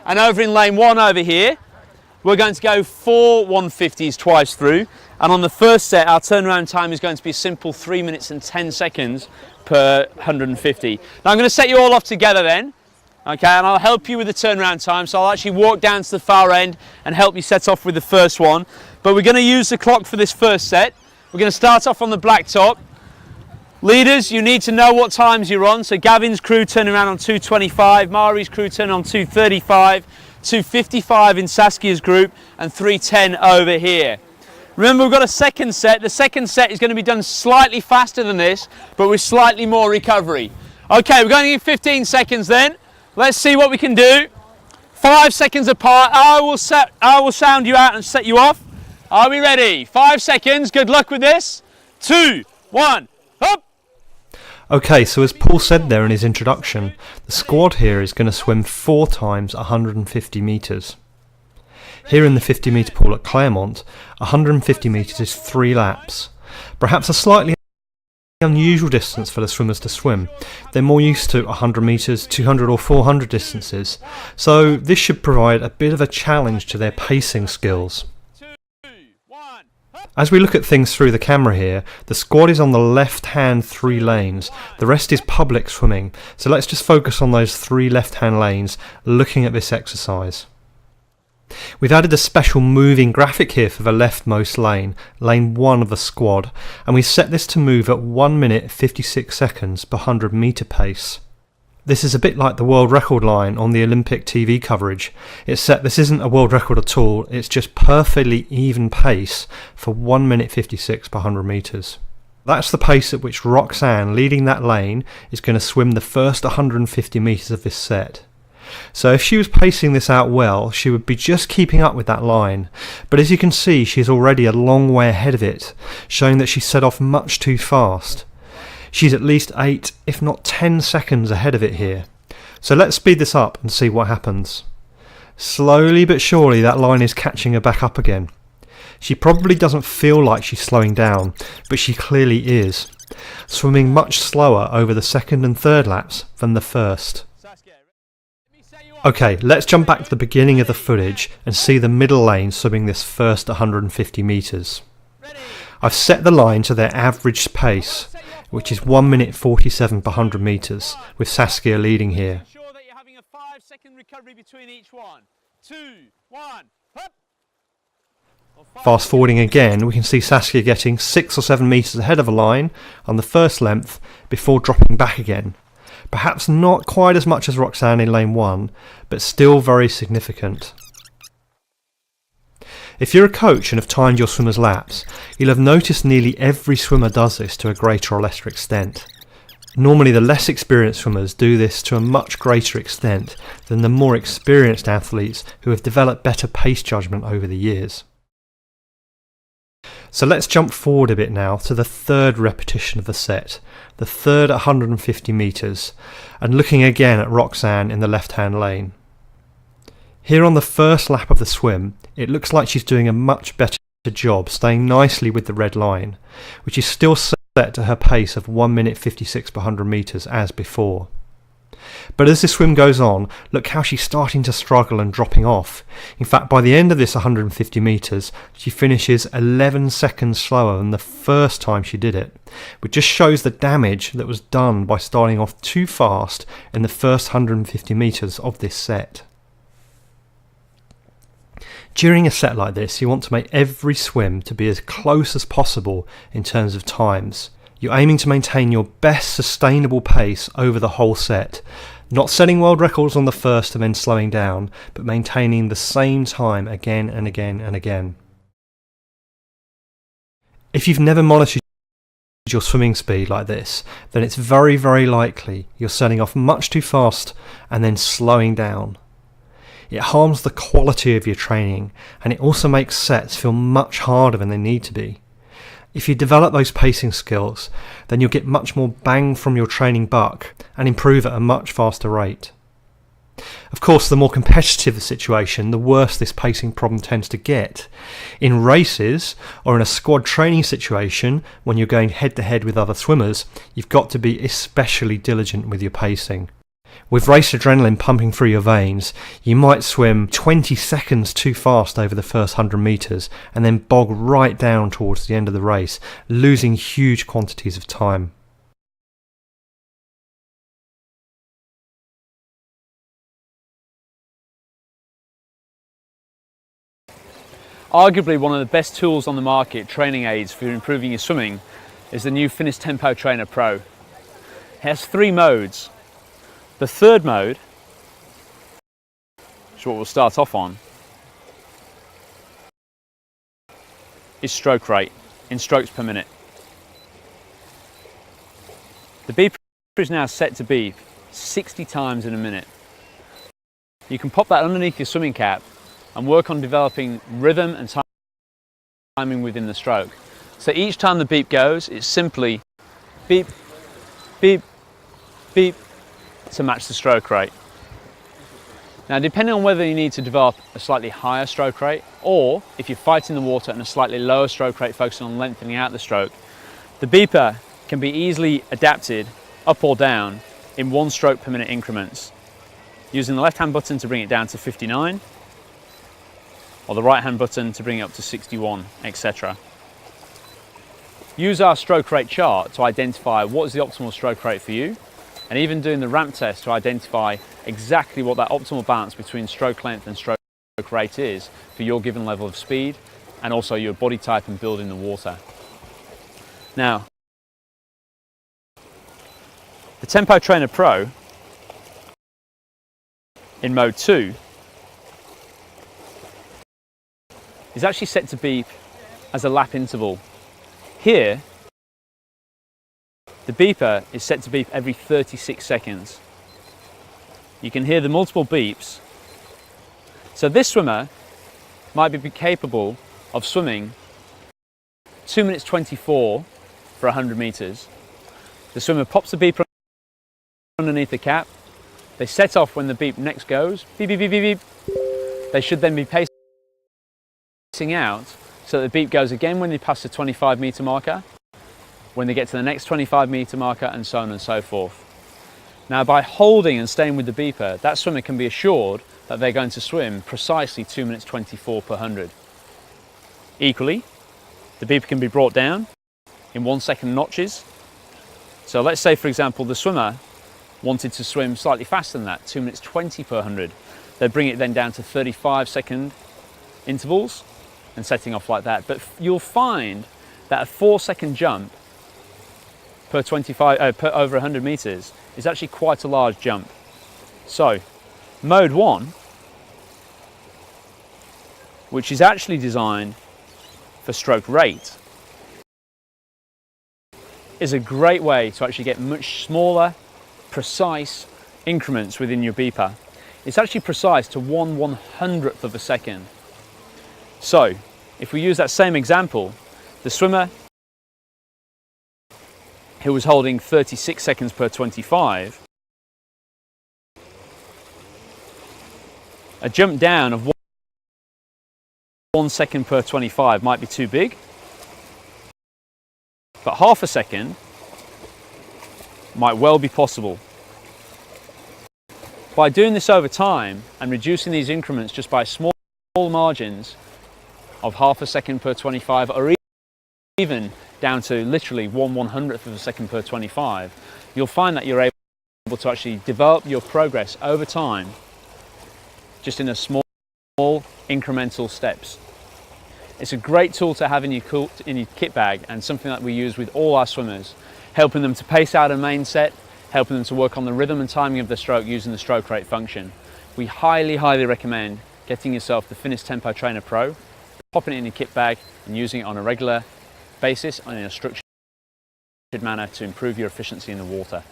And over in lane 1 over here, we're going to go 4 150s twice through. And on the first set, our turnaround time is going to be a simple 3 minutes and 10 seconds per 150. Now I'm going to set you all off together then, okay, and I'll help you with the turnaround time. So I'll actually walk down to the far end and help you set off with the first one. But we're going to use the clock for this first set. We're going to start off on the blacktop. Leaders, you need to know what times you're on. So Gavin's crew turning around on 2:25, Mari's crew turning on 2:35, 2:55 in Saskia's group, and 3:10 over here. Remember, we've got a second set. The second set is going to be done slightly faster than this, but with slightly more recovery. Okay, we're going to give 15 seconds then. Let's see what we can do. 5 seconds apart. I will sound you out and set you off. Are we ready? 5 seconds. Good luck with this. 2, 1, up. Okay, so as Paul said there in his introduction, the squad here is going to swim 4 times 150 metres. Here in the 50 metre pool at Claremont, 150 metres is 3 laps. Perhaps a slightly unusual distance for the swimmers to swim. They're more used to 100 metres, 200 or 400 distances, so this should provide a bit of a challenge to their pacing skills. As we look at things through the camera here, the squad is on the left-hand 3 lanes. The rest is public swimming, so let's just focus on those 3 left-hand lanes looking at this exercise. We've added a special moving graphic here for the leftmost lane, lane 1 of the squad, and we set this to move at 1 minute 56 seconds per 100 metre pace. This is a bit like the world record line on the Olympic TV coverage. This isn't a world record at all, it's just perfectly even pace for 1 minute 56 per 100 metres. That's the pace at which Roxanne, leading that lane, is going to swim the first 150 metres of this set. So if she was pacing this out well, she would be just keeping up with that line. But as you can see, she's already a long way ahead of it, showing that she set off much too fast. She's at least 8, if not 10 seconds ahead of it here. So let's speed this up and see what happens. Slowly but surely that line is catching her back up again. She probably doesn't feel like she's slowing down, but she clearly is, swimming much slower over the second and third laps than the first. Okay, let's jump back to the beginning of the footage and see the middle lane swimming this first 150 metres. I've set the line to their average pace, which is 1 minute 47 per 100 metres, with Saskia leading here. Fast forwarding again, we can see Saskia getting 6 or 7 metres ahead of the line on the first length before dropping back again. Perhaps not quite as much as Roxanne in lane 1, but still very significant. If you're a coach and have timed your swimmers' laps, you'll have noticed nearly every swimmer does this to a greater or lesser extent. Normally the less experienced swimmers do this to a much greater extent than the more experienced athletes who have developed better pace judgment over the years. So let's jump forward a bit now to the third repetition of the set, the third 150 metres, and looking again at Roxanne in the left-hand lane. Here on the first lap of the swim, it looks like she's doing a much better job staying nicely with the red line, which is still set to her pace of 1 minute 56 per 100 metres as before. But as the swim goes on, look how she's starting to struggle and dropping off. In fact, by the end of this 150 metres, she finishes 11 seconds slower than the first time she did it, which just shows the damage that was done by starting off too fast in the first 150 metres of this set. During a set like this, you want to make every swim to be as close as possible in terms of times. You're aiming to maintain your best sustainable pace over the whole set, not setting world records on the first and then slowing down, but maintaining the same time again and again and again. If you've never monitored your swimming speed like this, then it's very, very likely you're setting off much too fast and then slowing down. It harms the quality of your training, and it also makes sets feel much harder than they need to be. If you develop those pacing skills, then you'll get much more bang from your training buck and improve at a much faster rate. Of course, the more competitive the situation, the worse this pacing problem tends to get. In races, or in a squad training situation, when you're going head to head with other swimmers, you've got to be especially diligent with your pacing. With race adrenaline pumping through your veins, you might swim 20 seconds too fast over the first 100 metres and then bog right down towards the end of the race, losing huge quantities of time. Arguably one of the best tools on the market, training aids for improving your swimming, is the new Finniss Tempo Trainer Pro. It has 3 modes. The third mode, which is what we'll start off on, is stroke rate, in strokes per minute. The beeper is now set to beep 60 times in a minute. You can pop that underneath your swimming cap and work on developing rhythm and timing within the stroke. So each time the beep goes, it's simply beep, beep, beep to match the stroke rate. Now, depending on whether you need to develop a slightly higher stroke rate, or if you're fighting the water and a slightly lower stroke rate, focusing on lengthening out the stroke, the beeper can be easily adapted up or down in 1 stroke per minute increments, using the left hand button to bring it down to 59, or the right hand button to bring it up to 61, etc. Use our stroke rate chart to identify what is the optimal stroke rate for you, and even doing the ramp test to identify exactly what that optimal balance between stroke length and stroke rate is for your given level of speed, and also your body type and build in the water. Now, the Tempo Trainer Pro in mode 2 is actually set to beep as a lap interval. Here, the beeper is set to beep every 36 seconds. You can hear the multiple beeps. So this swimmer might be capable of swimming 2 minutes 24 for 100 meters. The swimmer pops the beeper underneath the cap. They set off when the beep next goes. Beep, beep, beep, beep, beep. They should then be pacing out so that the beep goes again when they pass the 25 meter marker, when they get to the next 25 meter marker, and so on and so forth. Now, by holding and staying with the beeper, that swimmer can be assured that they're going to swim precisely 2 minutes 24 per 100. Equally, the beeper can be brought down in 1 second notches. So let's say, for example, the swimmer wanted to swim slightly faster than that, 2 minutes 20 per 100. They'd bring it then down to 35-second intervals and setting off like that. But you'll find that a 4-second jump per over 100 meters is actually quite a large jump. So, mode 1, which is actually designed for stroke rate, is a great way to actually get much smaller, precise increments within your beeper. It's actually precise to 1/100th of a second. So, if we use that same example, the swimmer who was holding 36 seconds per 25, a jump down of 1 second per 25 might be too big, but half a second might well be possible. By doing this over time and reducing these increments just by small margins of half a second per 25, or even down to literally 1/100th of a second per 25, you'll find that you're able to actually develop your progress over time just in a small incremental steps. It's a great tool to have in your kit bag, and something that we use with all our swimmers, helping them to pace out a main set, helping them to work on the rhythm and timing of the stroke using the stroke rate function. We highly recommend getting yourself the Finniss Tempo Trainer Pro, popping it in your kit bag and using it on a regular basis and in a structured manner to improve your efficiency in the water.